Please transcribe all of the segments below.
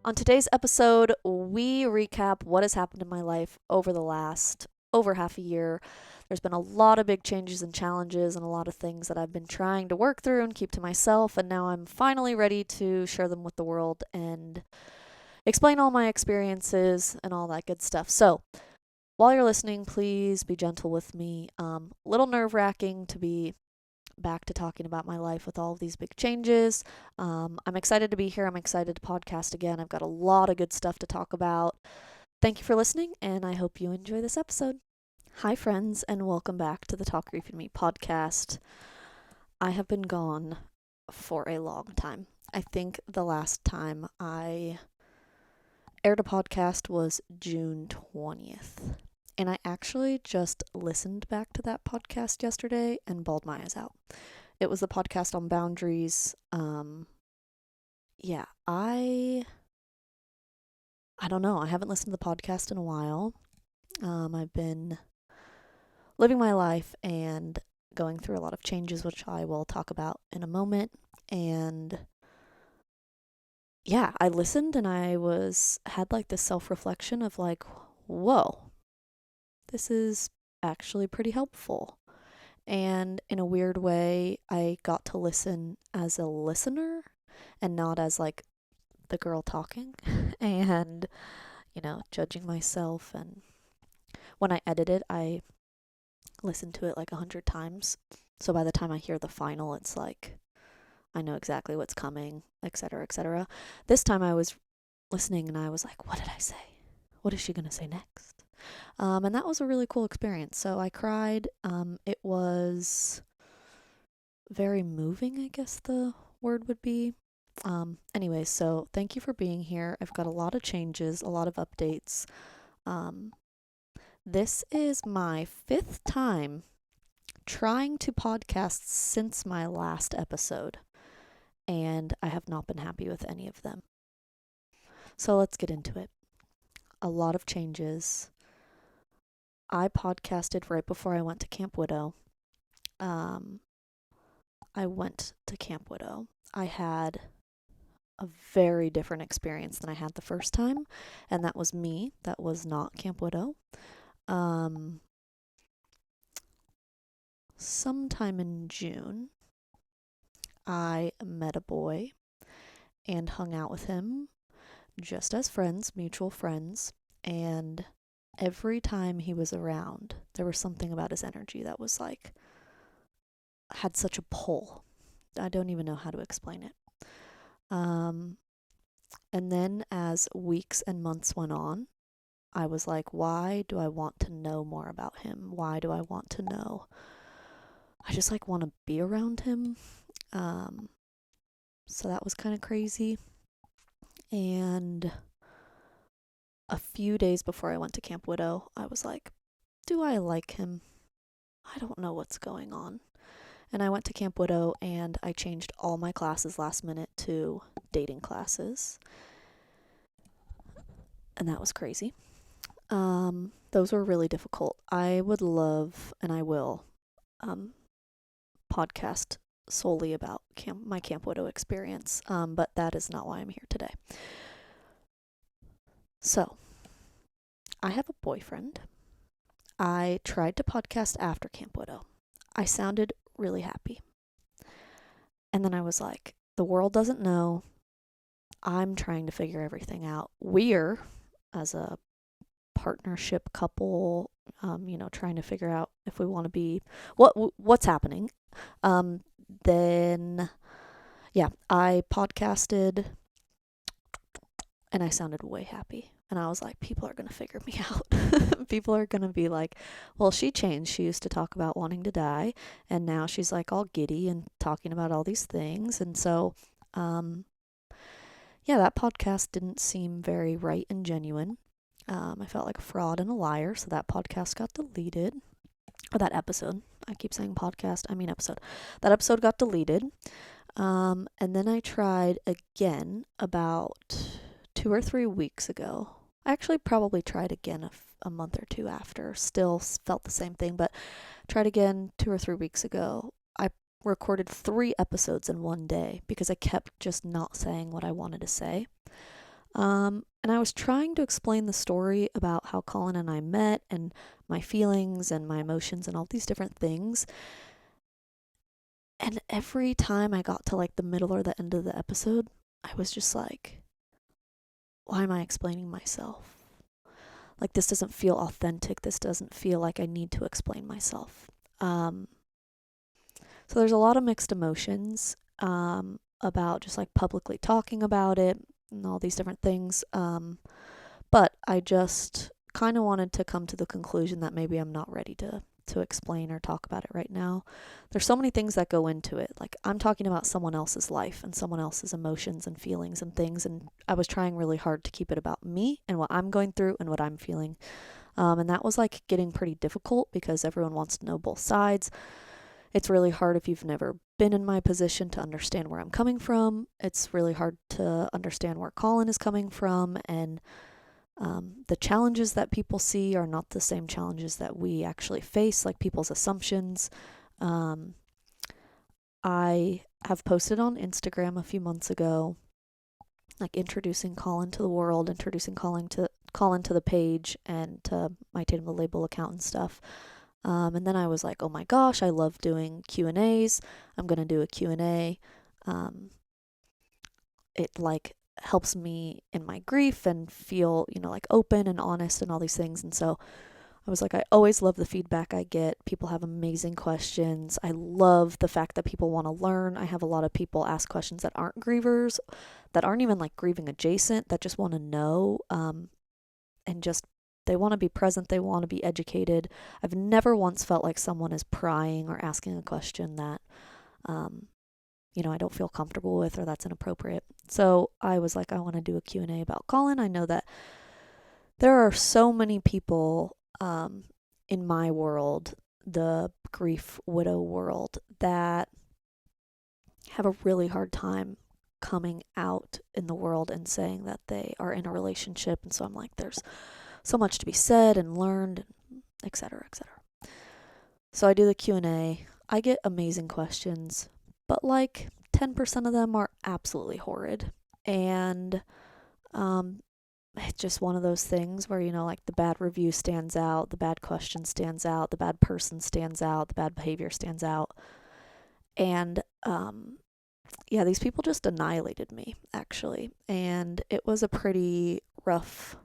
On today's episode, we recap what has happened in my life over the last over half a year. There's been a lot of big changes and challenges and a lot of things that I've been trying to work through and keep to myself, and now I'm finally ready to share them with the world and explain all my experiences and all that good stuff. So, while you're listening, please be gentle with me. Little nerve-wracking to be back to talking about my life with all of these big changes. I'm excited to be here. I'm excited to podcast again. I've got a lot of good stuff to talk about. Thank you for listening, and I hope you enjoy this episode. Hi, friends, and welcome back to the Talk Griefy to Me podcast. I have been gone for a long time. I think the last time I aired a podcast was June 20th. And I actually just listened back to that podcast yesterday and bawled my eyes out. It was the podcast on boundaries. I don't know. I haven't listened to the podcast in a while. I've been living my life and going through a lot of changes, which I will talk about in a moment. And yeah, I listened and I had like this self-reflection of like, whoa, this is actually pretty helpful. And in a weird way, I got to listen as a listener and not as like the girl talking and, judging myself. And when I edit it, I listen to it like 100 times. So by the time I hear the final, it's like, I know exactly what's coming, etc., etc. This time I was listening and I was like, what did I say? What is she going to say next? And that was a really cool experience. So I cried. It was very moving, I guess the word would be. Anyway, so thank you for being here. I've got a lot of changes, a lot of updates. This is my 5th time trying to podcast since my last episode, and I have not been happy with any of them. So let's get into it. A lot of changes. I podcasted right before I went to Camp Widow. I went to Camp Widow. I had a very different experience than I had the first time, and that was me. That was not Camp Widow. Sometime in June, I met a boy and hung out with him just as friends, mutual friends, and every time he was around, there was something about his energy that was like, had such a pull. I don't even know how to explain it. And then as weeks and months went on, I was like, why do I want to know more about him? Why do I want to know? I just like want to be around him. So that was kind of crazy. And a few days before I went to Camp Widow, I was like, do I like him? I don't know what's going on. And I went to Camp Widow and I changed all my classes last minute to dating classes. And that was crazy. Those were really difficult. I would love, and I will, podcast solely about my Camp Widow experience, but that is not why I'm here today. So, I have a boyfriend. I tried to podcast after Camp Widow. I sounded really happy. And then I was like, the world doesn't know. I'm trying to figure everything out. We're, as a partnership couple, trying to figure out if we want to be, what's happening. Then, I podcasted and I sounded way happy. And I was like, people are going to figure me out. People are going to be like, well, she changed. She used to talk about wanting to die, and now she's like all giddy and talking about all these things. And so, that podcast didn't seem very right and genuine. I felt like a fraud and a liar, so that podcast got deleted. Or that episode. I keep saying podcast, I mean episode. That episode got deleted. And then I tried again about 2 or 3 weeks ago. I actually probably tried again a month or two after. Still felt the same thing, but tried again 2 or 3 weeks ago. I recorded 3 episodes in one day because I kept just not saying what I wanted to say. And I was trying to explain the story about how Colin and I met and my feelings and my emotions and all these different things. And every time I got to like the middle or the end of the episode, I was just like, why am I explaining myself? Like, this doesn't feel authentic. This doesn't feel like I need to explain myself. So there's a lot of mixed emotions about just like publicly talking about it and all these different things. But I just kind of wanted to come to the conclusion that maybe I'm not ready to explain or talk about it right now. There's so many things that go into it. Like, I'm talking about someone else's life and someone else's emotions and feelings and things, and I was trying really hard to keep it about me and what I'm going through and what I'm feeling. And that was like getting pretty difficult because everyone wants to know both sides. It's really hard if you've never been in my position to understand where I'm coming from. It's really hard to understand where Colin is coming from, and the challenges that people see are not the same challenges that we actually face, like people's assumptions. I have posted on Instagram a few months ago, like introducing Colin to the world, introducing Colin to the page and to my Tatum the Label account and stuff. And then I was like, oh my gosh, I love doing Q&As. I'm going to do a Q&A. It like helps me in my grief and feel, like open and honest and all these things. And so I was like, I always love the feedback I get. People have amazing questions. I love the fact that people want to learn. I have a lot of people ask questions that aren't grievers, that aren't even like grieving adjacent, that just want to know, and just they want to be present. They want to be educated. I've never once felt like someone is prying or asking a question that, I don't feel comfortable with or that's inappropriate. So I was like, I want to do a Q&A about Colin. I know that there are so many people in my world, the grief widow world, that have a really hard time coming out in the world and saying that they are in a relationship. And so I'm like, there's so much to be said and learned, et cetera, et cetera. So I do the Q&A. I get amazing questions, but like 10% of them are absolutely horrid. And it's just one of those things where, like the bad review stands out, the bad question stands out, the bad person stands out, the bad behavior stands out. And these people just annihilated me, actually. And it was a pretty rough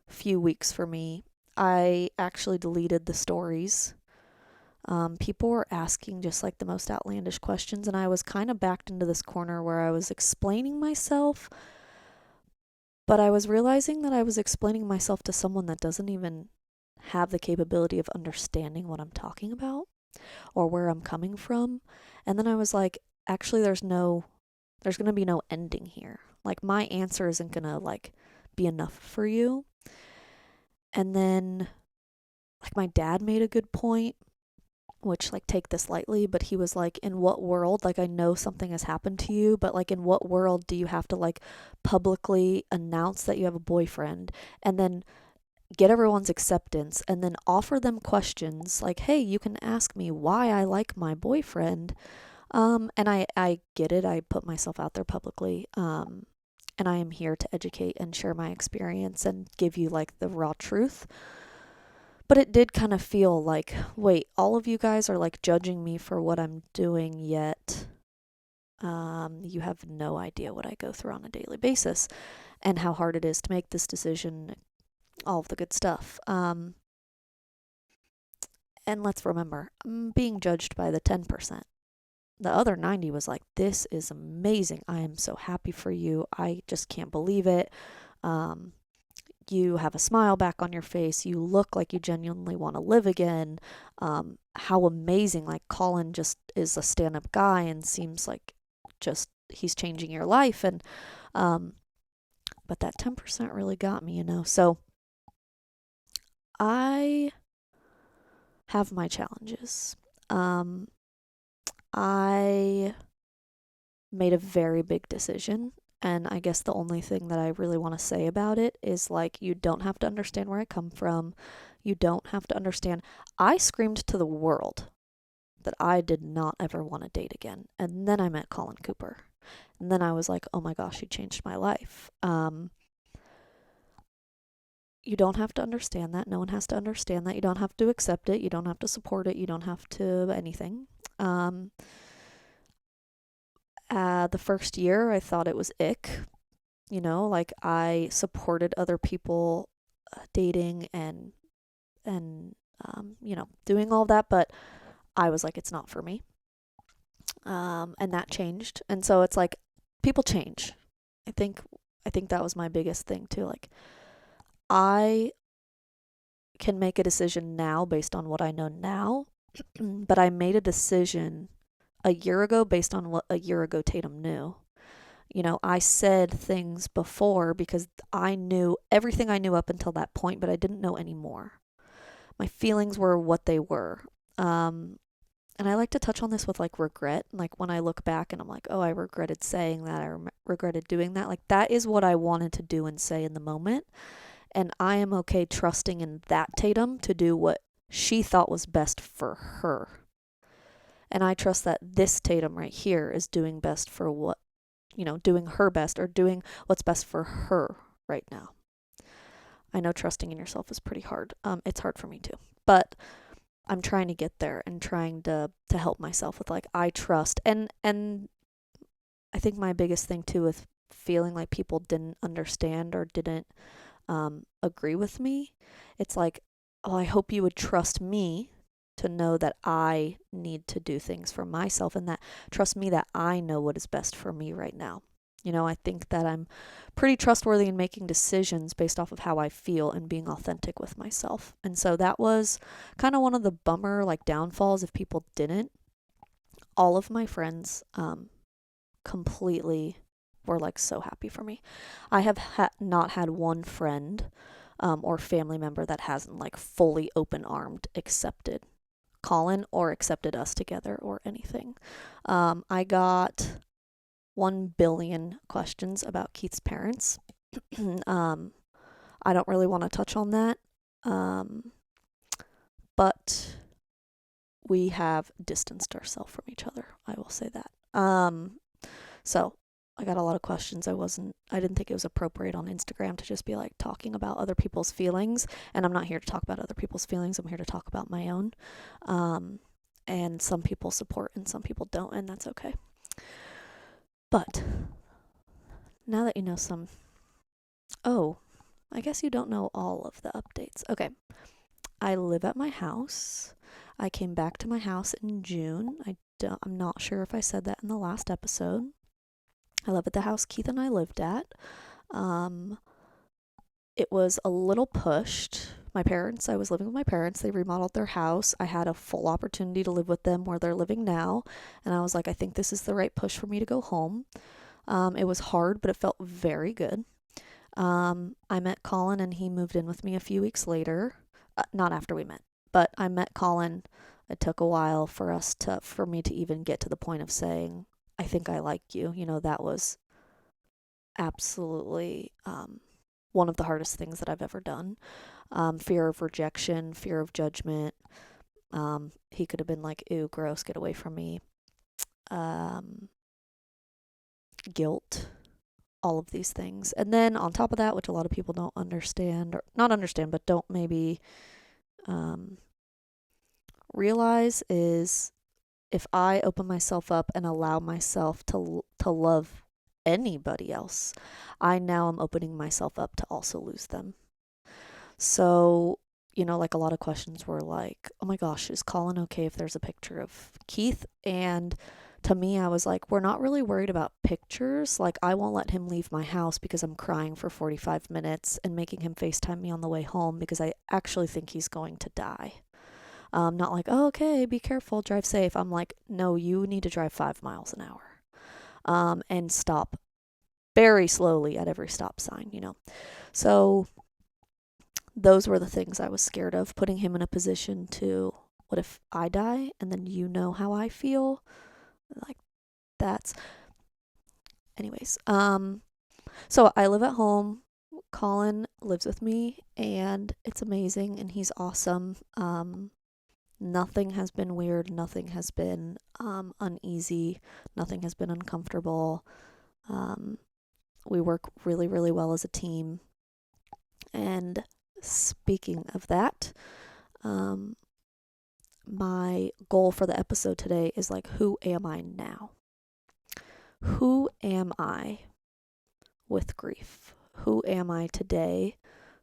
few weeks for me. I actually deleted the stories. People were asking just like the most outlandish questions, and I was kind of backed into this corner where I was explaining myself, but I was realizing that I was explaining myself to someone that doesn't even have the capability of understanding what I'm talking about or where I'm coming from. And then I was like, actually, there's going to be no ending here. Like, my answer isn't going to like be enough for you. And then like my dad made a good point, which like take this lightly, but he was like, in what world, like I know something has happened to you, but like in what world do you have to like publicly announce that you have a boyfriend and then get everyone's acceptance and then offer them questions like, hey, you can ask me why I like my boyfriend. And I get it. I put myself out there publicly. And I am here to educate and share my experience and give you like the raw truth. But it did kind of feel like, wait, all of you guys are like judging me for what I'm doing, yet you have no idea what I go through on a daily basis and how hard it is to make this decision, all of the good stuff. And let's remember, I'm being judged by the 10%. The other 90 was like, this is amazing. I am so happy for you. I just can't believe it. You have a smile back on your face. You look like you genuinely want to live again. How amazing. Like, Colin just is a stand-up guy and seems like just he's changing your life. And but that 10% really got me, So I have my challenges. I made a very big decision. And I guess the only thing that I really want to say about it is like, you don't have to understand where I come from. You don't have to understand. I screamed to the world that I did not ever want to date again. And then I met Colin Cooper. And then I was like, oh my gosh, he changed my life. you don't have to understand that. No one has to understand that. You don't have to accept it. You don't have to support it. You don't have to anything. Um, the first year, I thought it was ick. Like I supported other people dating and doing all that, but I was like, it's not for me. And that changed. And so it's like people change. I think I think that was my biggest thing too. Like I can make a decision now based on what I know now, but I made a decision a year ago based on what a year ago Tatum knew. I said things before because I knew everything I knew up until that point, but I didn't know anymore. My feelings were what they were. And I like to touch on this with like regret. Like when I look back and I'm like, oh, I regretted saying that. Regretted doing that. Like that is what I wanted to do and say in the moment. And I am okay trusting in that Tatum to do what she thought was best for her. And I trust that this Tatum right here is doing best for doing her best or doing what's best for her right now. I know trusting in yourself is pretty hard. It's hard for me too. But I'm trying to get there and trying to help myself with like I trust and I think my biggest thing too with feeling like people didn't understand or didn't agree with me, it's like, oh, I hope you would trust me to know that I need to do things for myself and that trust me that I know what is best for me right now. I think that I'm pretty trustworthy in making decisions based off of how I feel and being authentic with myself. And so that was kind of one of the bummer like downfalls if people didn't. All of my friends completely were like so happy for me. I have not had one friend or family member that hasn't like fully open armed accepted Colin or accepted us together or anything. I got 1 billion questions about Keith's parents. I don't really want to touch on that. But we have distanced ourselves from each other. I will say that. So I got a lot of questions. I didn't think it was appropriate on Instagram to just be like talking about other people's feelings. And I'm not here to talk about other people's feelings. I'm here to talk about my own. And some people support and some people don't, and that's okay. But now that you know I guess you don't know all of the updates. Okay. I live at my house. I came back to my house in June. I'm not sure if I said that in the last episode. I live at the house Keith and I lived at. It was a little pushed. I was living with my parents. They remodeled their house. I had a full opportunity to live with them where they're living now. And I was like, I think this is the right push for me to go home. It was hard, but it felt very good. I met Colin and he moved in with me a few weeks later. Not after we met, but I met Colin. It took a while for me to even get to the point of saying, I think I like you. That was absolutely one of the hardest things that I've ever done. Fear of rejection, fear of judgment. He could have been like, ew, gross, get away from me. Guilt, all of these things. And then on top of that, which a lot of people don't understand, or not understand, but don't maybe realize, is if I open myself up and allow myself to love anybody else, I now am opening myself up to also lose them. So, like a lot of questions were like, oh my gosh, is Colin okay if there's a picture of Keith? And to me, I was like, we're not really worried about pictures. Like, I won't let him leave my house because I'm crying for 45 minutes and making him FaceTime me on the way home because I actually think he's going to die. Not like, oh, okay, be careful, drive safe. I'm like, no, you need to drive 5 miles an hour and stop very slowly at every stop sign, So those were the things I was scared of, putting him in a position to, what if I die and then how I feel? Like, that's... Anyways, so I live at home. Colin lives with me, and it's amazing, and he's awesome. Nothing has been weird. Nothing has been uneasy. Nothing has been uncomfortable. We work really, really well as a team. And Speaking of that, my goal for the episode today is like, who am I now? Who am I with grief? Who am I today?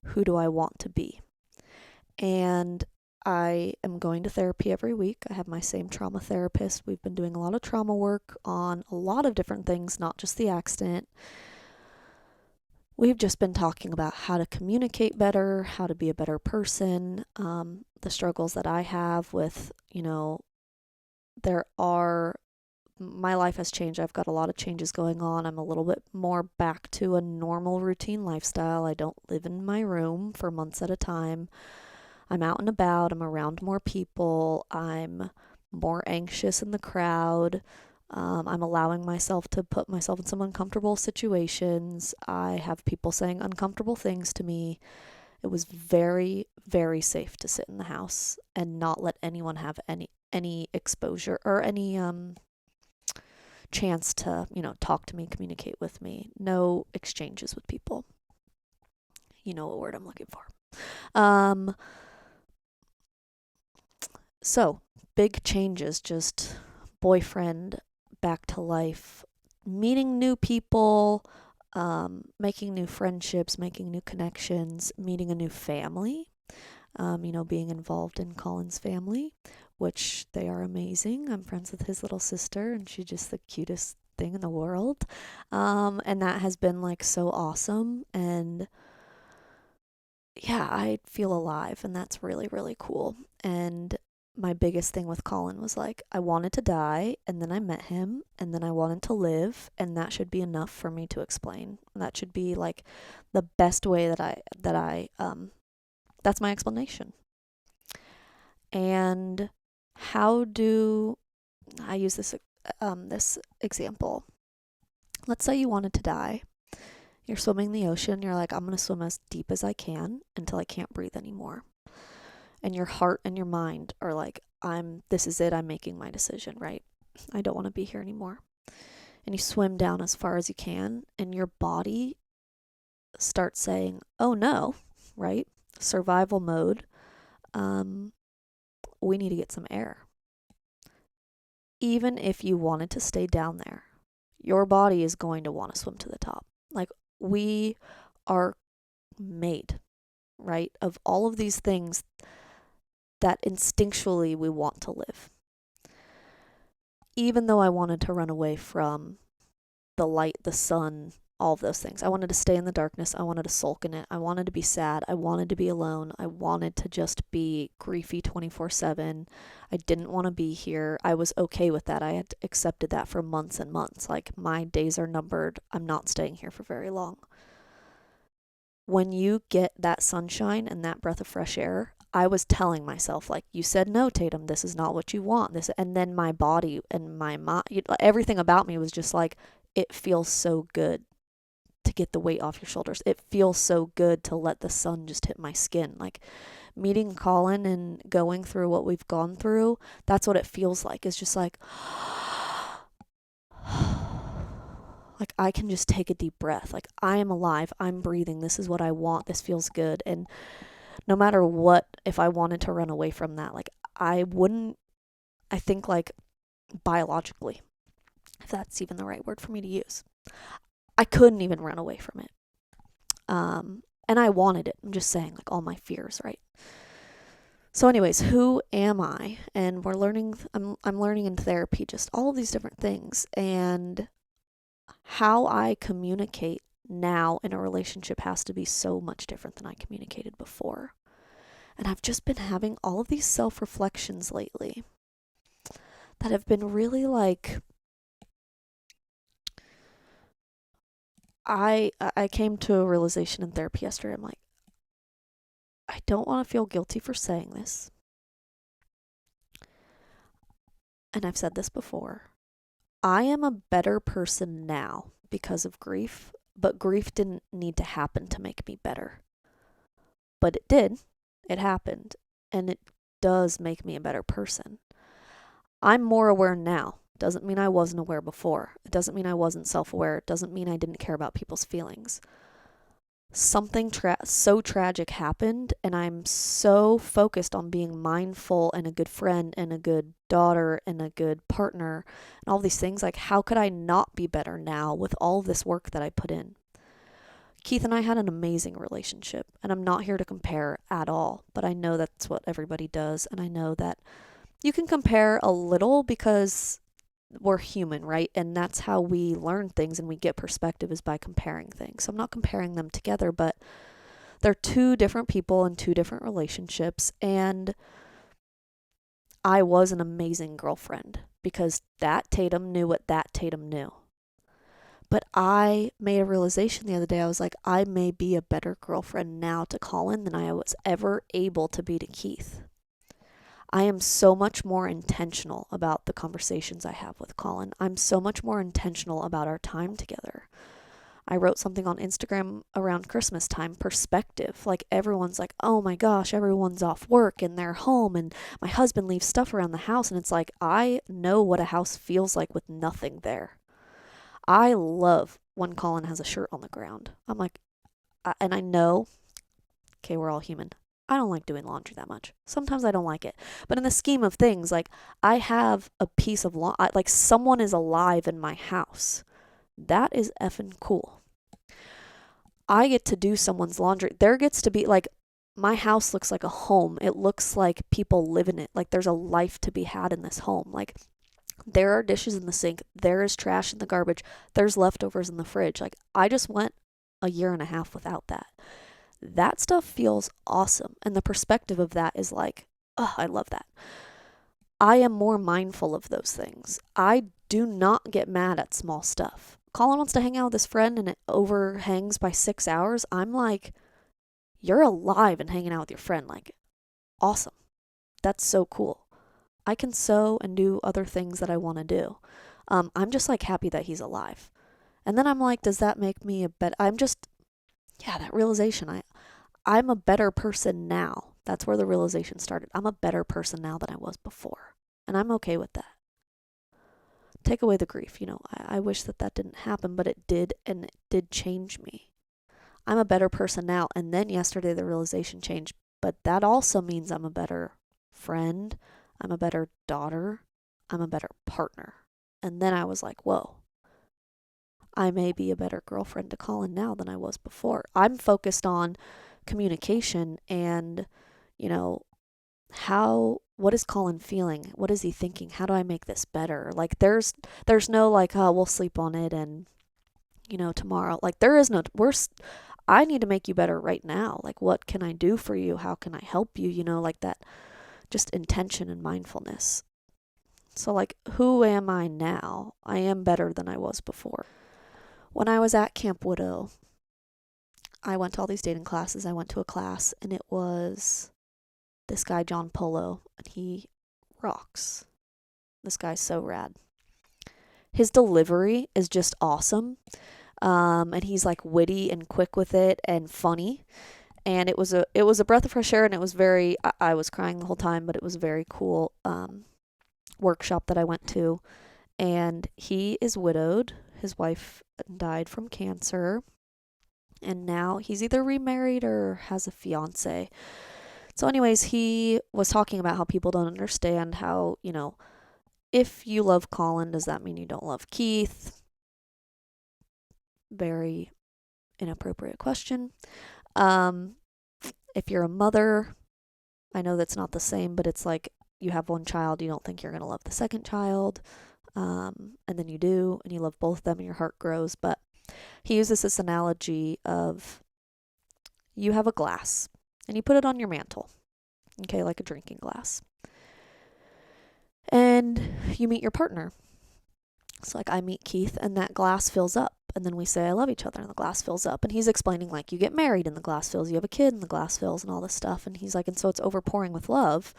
Who do I want to be? And I am going to therapy every week. I have my same trauma therapist. We've been doing a lot of trauma work on a lot of different things, not just the accident. We've just been talking about how to communicate better, how to be a better person, the struggles that I have with, my life has changed. I've got a lot of changes going on. I'm a little bit more back to a normal routine lifestyle. I don't live in my room for months at a time. I'm out and about. I'm around more people. I'm more anxious in the crowd. I'm allowing myself to put myself in some uncomfortable situations. I have people saying uncomfortable things to me. It was very, very safe to sit in the house and not let anyone have any exposure or any chance to, talk to me, communicate with me. No exchanges with people. You know what word I'm looking for. So, big changes, just boyfriend, back to life, meeting new people, making new friendships, making new connections, meeting a new family, being involved in Colin's family, which they are amazing. I'm friends with his little sister, and she's just the cutest thing in the world. And that has been like so awesome. And yeah, I feel alive, and that's really, really cool. And my biggest thing with Colin was like, I wanted to die, and then I met him, and then I wanted to live, and that should be enough for me to explain. That should be like the best way that's my explanation. And how do I use this example? Let's say you wanted to die. You're swimming in the ocean. You're like, I'm going to swim as deep as I can until I can't breathe anymore. And your heart and your mind are like, this is it. I'm making my decision, right? I don't want to be here anymore. And you swim down as far as you can, and your body starts saying, oh no, right? Survival mode. We need to get some air. Even if you wanted to stay down there, your body is going to want to swim to the top. Like, we are made, right, of all of these things that instinctually we want to live. Even though I wanted to run away from the light, the sun, all of those things. I wanted to stay in the darkness. I wanted to sulk in it. I wanted to be sad. I wanted to be alone. I wanted to just be griefy 24/7. I didn't want to be here. I was okay with that. I had accepted that for months and months. Like, my days are numbered. I'm not staying here for very long. When you get that sunshine and that breath of fresh air, I was telling myself, like, you said no, Tatum, this is not what you want. And then my body and my mind, everything about me was just like, it feels so good to get the weight off your shoulders. It feels so good to let the sun just hit my skin. Like, meeting Colin and going through what we've gone through, that's what it feels like. It's just like, like, I can just take a deep breath. Like, I am alive. I'm breathing. This is what I want. This feels good. And no matter what, if I wanted to run away from that, like, I think, like, biologically, if that's even the right word for me to use, I couldn't even run away from it. And I wanted it. I'm just saying, like, all my fears, right? So anyways, who am I? And I'm learning in therapy just all of these different things, and how I communicate now in a relationship has to be so much different than I communicated before. And I've just been having all of these self-reflections lately that have been really like, I came to a realization in therapy yesterday. I'm like, I don't want to feel guilty for saying this. And I've said this before. I am a better person now because of grief, but grief didn't need to happen to make me better. But it did. It happened. And it does make me a better person. I'm more aware now. Doesn't mean I wasn't aware before. It doesn't mean I wasn't self-aware. It doesn't mean I didn't care about people's feelings. something so tragic happened, and I'm so focused on being mindful and a good friend and a good daughter and a good partner and all these things. Like, how could I not be better now with all of this work that I put in? Keith and I had an amazing relationship, and I'm not here to compare at all, but I know that's what everybody does, and I know that you can compare a little because we're human, right? And that's how we learn things and we get perspective, is by comparing things. So I'm not comparing them together, but they're two different people in two different relationships. And I was an amazing girlfriend because that Tatum knew what that Tatum knew. But I made a realization the other day. I was like, I may be a better girlfriend now to Colin than I was ever able to be to Keith. I am so much more intentional about the conversations I have with Colin. I'm so much more intentional about our time together. I wrote something on Instagram around Christmas time, perspective. Like, everyone's like, oh my gosh, everyone's off work and they're home and my husband leaves stuff around the house. And it's like, I know what a house feels like with nothing there. I love when Colin has a shirt on the ground. I'm like, and I know, okay, we're all human. I don't like doing laundry that much. Sometimes I don't like it. But in the scheme of things, like, I have a piece of like, someone is alive in my house. That is effing cool. I get to do someone's laundry. There gets to be, like, my house looks like a home. It looks like people live in it. Like, there's a life to be had in this home. Like, there are dishes in the sink. There is trash in the garbage. There's leftovers in the fridge. Like, I just went a year and a half without that. That stuff feels awesome. And the perspective of that is like, oh, I love that. I am more mindful of those things. I do not get mad at small stuff. Colin wants to hang out with his friend and it overhangs by 6 hours. I'm like, you're alive and hanging out with your friend. Like, awesome. That's so cool. I can sew and do other things that I want to do. I'm just like happy that he's alive. And then I'm like, does that make me a better? That realization. I'm a better person now. That's where the realization started. I'm a better person now than I was before. And I'm okay with that. Take away the grief. I wish that didn't happen, but it did, and it did change me. I'm a better person now. And then yesterday the realization changed. But that also means I'm a better friend. I'm a better daughter. I'm a better partner. And then I was like, whoa. I may be a better girlfriend to Colin now than I was before. I'm focused on communication and, what is Colin feeling? What is he thinking? How do I make this better? Like, there's no like, oh, we'll sleep on it and, tomorrow. Like, there is no, I need to make you better right now. Like, what can I do for you? How can I help you? Like that, just intention and mindfulness. So, like, who am I now? I am better than I was before. When I was at Camp Widow, I went to all these dating classes. I went to a class, and it was this guy, John Polo, and he rocks. This guy's so rad. His delivery is just awesome, and he's like witty and quick with it and funny. And it was a breath of fresh air, and it was very. I was crying the whole time, but it was a very cool workshop that I went to. And he is widowed. His wife died from cancer, and now he's either remarried or has a fiance. So anyways, he was talking about how people don't understand how, if you love Colin, does that mean you don't love Keith? Very inappropriate question. If you're a mother, I know that's not the same, but it's like, you have one child, you don't think you're going to love the second child. And then you do, and you love both of them, and your heart grows. But he uses this analogy of, you have a glass, and you put it on your mantle, okay, like a drinking glass. And you meet your partner. So, like, I meet Keith, and that glass fills up. And then we say, I love each other, and the glass fills up. And he's explaining, like, you get married, and the glass fills. You have a kid, and the glass fills, and all this stuff. And he's like, and so it's overpouring with love.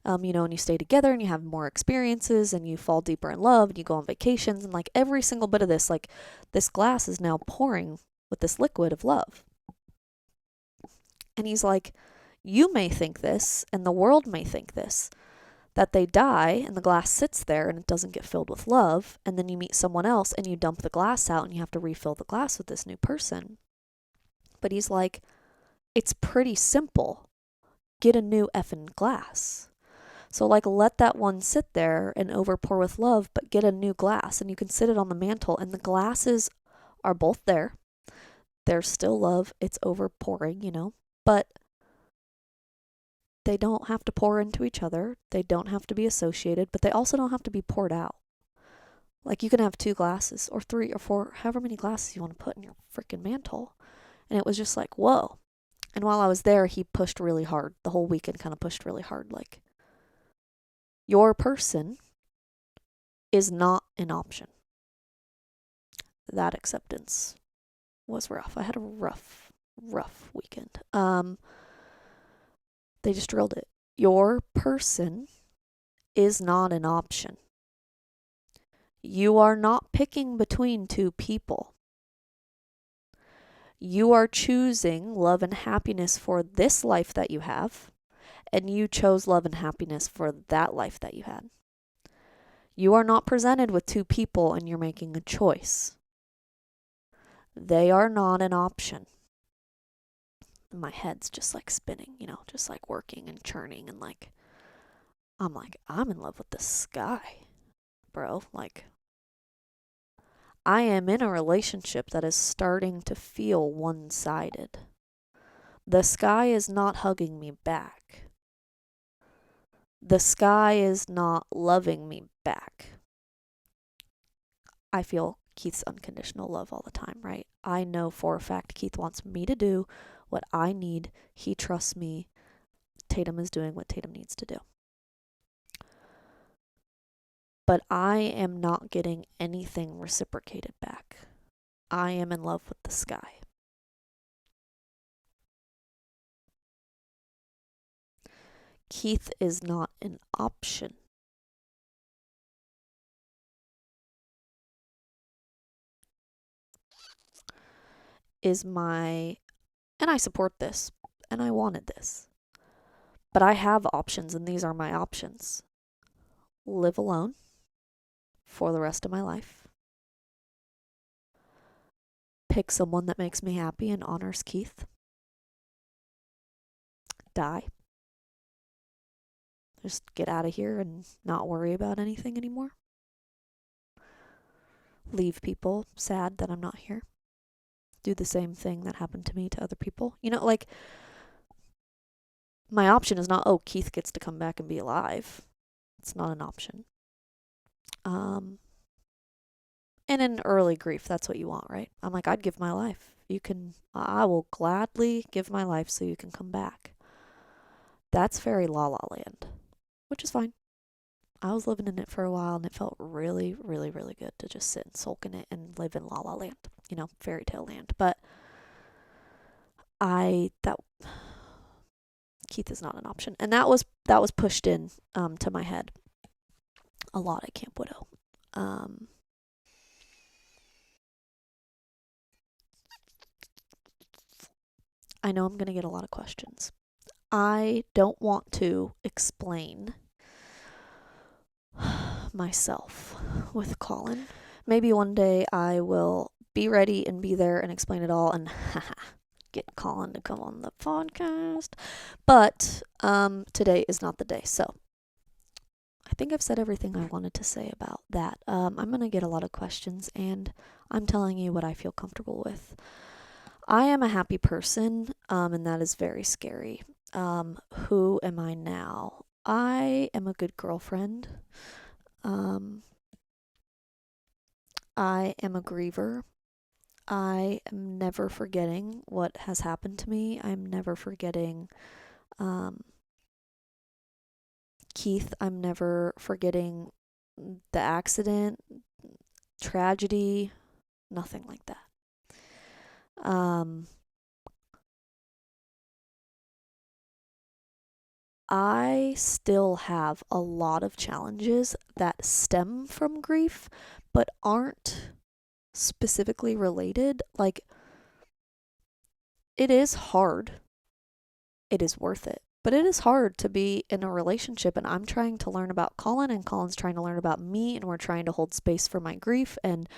And you stay together, and you have more experiences, and you fall deeper in love, and you go on vacations. And, like, every single bit of this, like, this glass is now pouring with this liquid of love. And he's like, you may think this, and the world may think this, that they die and the glass sits there and it doesn't get filled with love, and then you meet someone else and you dump the glass out and you have to refill the glass with this new person. But he's like, it's pretty simple. Get a new effing glass. So, like, let that one sit there and overpour with love, but get a new glass, and you can sit it on the mantle, and the glasses are both there. There's still love. It's overpouring, but they don't have to pour into each other. They don't have to be associated, but they also don't have to be poured out. Like, you can have 2 glasses or 3 or 4, however many glasses you want to put in your freaking mantle. And it was just like, whoa. And while I was there, he pushed really hard. The whole weekend kind of pushed really hard. Like, your person is not an option. That acceptance was rough. I had a rough weekend. They just drilled it. Your person is not an option. You are not picking between 2 people. You are choosing love and happiness for this life that you have, and you chose love and happiness for that life that you had. You are not presented with 2 people and you're making a choice. They are not an option. My head's just like spinning, just like working and churning, and I'm in love with the sky, bro. Like, I am in a relationship that is starting to feel one-sided. The sky is not hugging me back. The sky is not loving me back. I feel Keith's unconditional love all the time, right? I know for a fact Keith wants me to do what I need. He trusts me. Tatum is doing what Tatum needs to do. But I am not getting anything reciprocated back. I am in love with the sky. Keith is not an option. And I support this, and I wanted this. But I have options, and these are my options. Live alone for the rest of my life. Pick someone that makes me happy and honors Keith. Die. Just get out of here and not worry about anything anymore. Leave people sad that I'm not here. Do the same thing that happened to me to other people. My option is not, Keith gets to come back and be alive. It's not an option. And in early grief, that's what you want, right? I'm like, I'd give my life. I will gladly give my life so you can come back. That's very La La Land, which is fine. I was living in it for a while, and it felt really, really, really good to just sit and sulk in it and live in La La Land, fairy tale land. But Keith is not an option, and that was pushed in to my head a lot at Camp Widow. I know I'm gonna get a lot of questions. I don't want to explain myself with Colin. Maybe one day I will be ready and be there and explain it all and get Colin to come on the podcast. But today is not the day. So I think I've said everything I wanted to say about that. I'm going to get a lot of questions, and I'm telling you what I feel comfortable with. I am a happy person, and that is very scary. Who am I now? I am a good girlfriend. I am a griever. I am never forgetting what has happened to me. I'm never forgetting Keith. I'm never forgetting the accident, tragedy, nothing like that. I still have a lot of challenges that stem from grief, but aren't specifically related. Like, it is hard. It is worth it. But it is hard to be in a relationship, and I'm trying to learn about Colin, and Colin's trying to learn about me, and we're trying to hold space for my grief, and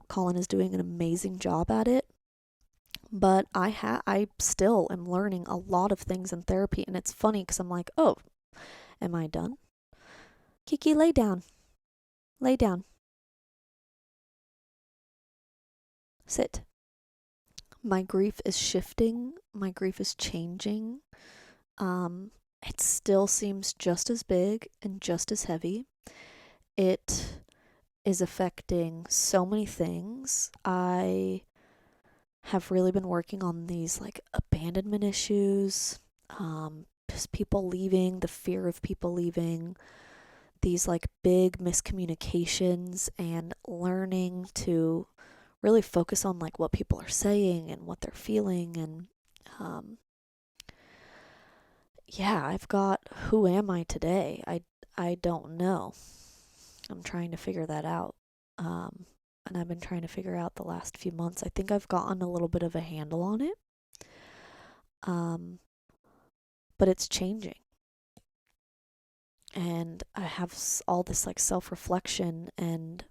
Colin is doing an amazing job at it. But I still am learning a lot of things in therapy, and it's funny because I'm like, oh, am I done? Kiki, lay down. Lay down. Sit. My grief is shifting. My grief is changing. Um, it still seems just as big and just as heavy. It is affecting so many things. I have really been working on these like abandonment issues, just people leaving, the fear of people leaving, these like big miscommunications, and learning to really focus on like what people are saying and what they're feeling. And um, yeah, I've got who am I today? I don't know. I'm trying to figure that out. Um, and I've been trying to figure out the last few months. I think I've gotten a little bit of a handle on it. Um, but it's changing. And I have all this like self-reflection, and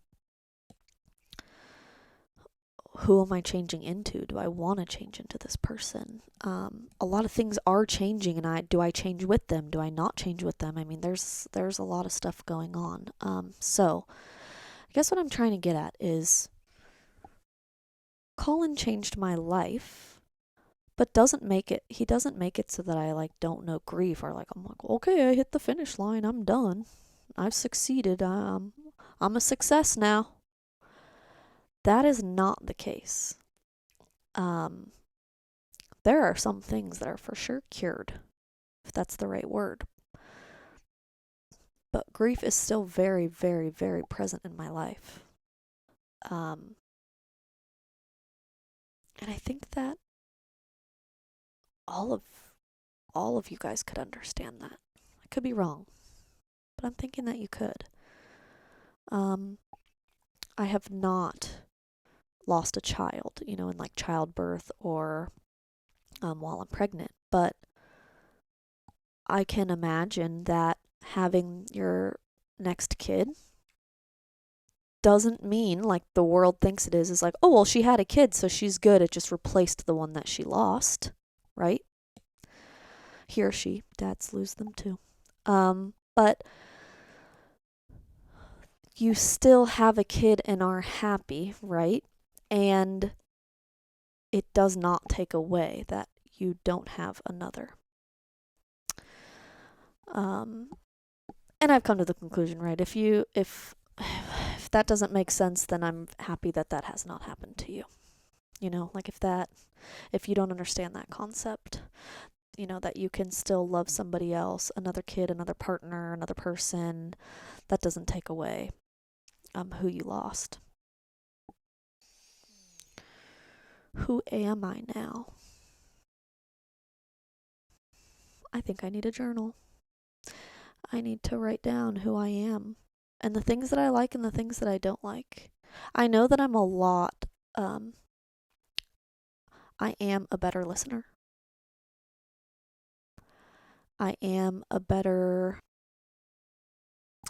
who am I changing into? Do I want to change into this person? A lot of things are changing, and do I change with them? Do I not change with them? I mean, there's a lot of stuff going on. So I guess what I'm trying to get at is Colin changed my life, but he doesn't make it so that I like don't know grief, or like I'm like, okay, I hit the finish line, I'm done, I've succeeded, I'm a success now. That is not the case. Um, there are some things that are for sure cured, if that's the right word. But grief is still very, very, very present in my life. And I think that all of you guys could understand that. I could be wrong, but I'm thinking that you could. I have not lost a child, in like childbirth or while I'm pregnant, but I can imagine that having your next kid doesn't mean like the world thinks it is like, oh, well, she had a kid, so she's good. It just replaced the one that she lost, right? He or she, dads lose them too. But you still have a kid and are happy, right? And it does not take away that you don't have another. And I've come to the conclusion, right? If that doesn't make sense, then I'm happy that that has not happened to you. Like if you don't understand that concept, that you can still love somebody else, another kid, another partner, another person, that doesn't take away who you lost. Who am I now? I think I need a journal. I need to write down who I am and the things that I like and the things that I don't like. I know that I'm a lot, I am a better listener. I am a better,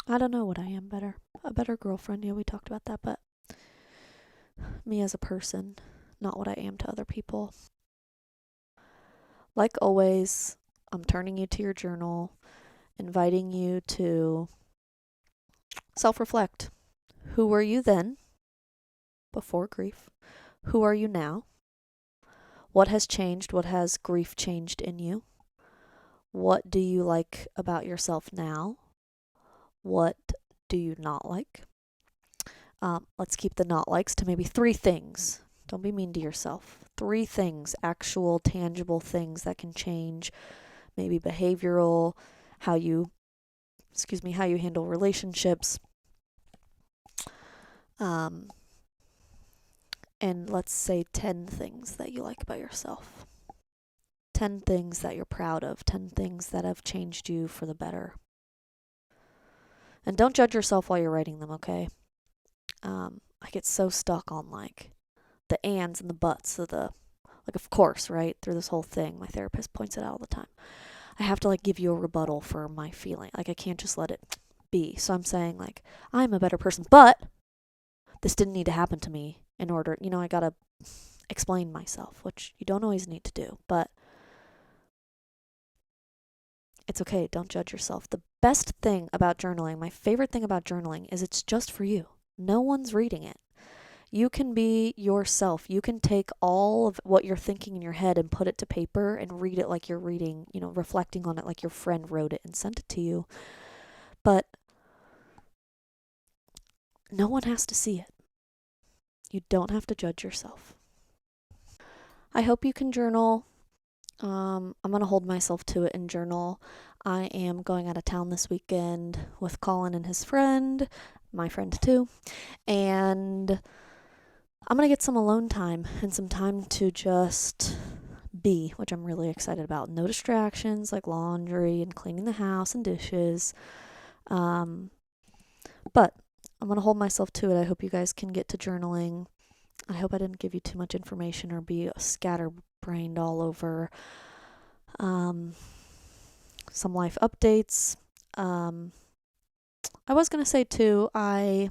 I don't know what I am better. A better girlfriend. Yeah, we talked about that, but me as a person, not what I am to other people. Like always, I'm turning you to your journal, inviting you to self-reflect. Who were you then, before grief? Who are you now? What has changed? What has grief changed in you? What do you like about yourself now? What do you not like? Let's keep the not likes to maybe 3 things. Don't be mean to yourself. 3 things, actual, tangible things that can change. Maybe behavioral, how you handle relationships. And let's say 10 things that you like about yourself. 10 things that you're proud of. 10 things that have changed you for the better. And don't judge yourself while you're writing them, okay? I get so stuck on like the ands and the buts of the, like, of course, right? Through this whole thing, my therapist points it out all the time. I have to like give you a rebuttal for my feeling. Like I can't just let it be. So I'm saying like, I'm a better person, but this didn't need to happen to me in order, I gotta explain myself, which you don't always need to do, but it's okay. Don't judge yourself. The best thing about journaling, my favorite thing about journaling, is it's just for you. No one's reading it. You can be yourself. You can take all of what you're thinking in your head and put it to paper and read it like you're reading, reflecting on it like your friend wrote it and sent it to you. But no one has to see it. You don't have to judge yourself. I hope you can journal. I'm going to hold myself to it and journal. I am going out of town this weekend with Colin and his friend, my friend too, and I'm going to get some alone time and some time to just be, which I'm really excited about. No distractions like laundry and cleaning the house and dishes. But I'm going to hold myself to it. I hope you guys can get to journaling. I hope I didn't give you too much information or be scatterbrained all over. Some life updates. I was going to say too, I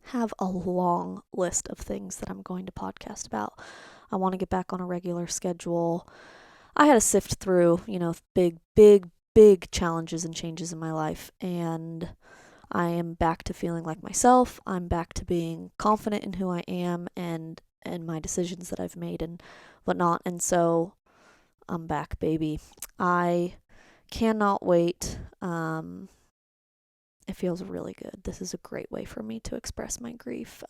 have a long list of things that I'm going to podcast about. I want to get back on a regular schedule. I had to sift through, big challenges and changes in my life, and I am back to feeling like myself. I'm back to being confident in who I am and my decisions that I've made and whatnot. And so I'm back, baby. I cannot wait. It feels really good. This is a great way for me to express my grief.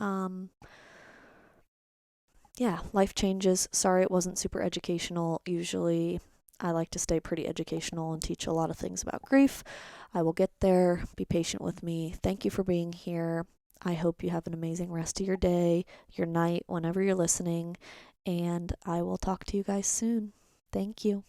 Yeah, life changes. Sorry it wasn't super educational. Usually I like to stay pretty educational and teach a lot of things about grief. I will get there. Be patient with me. Thank you for being here. I hope you have an amazing rest of your day, your night, whenever you're listening, and I will talk to you guys soon. Thank you.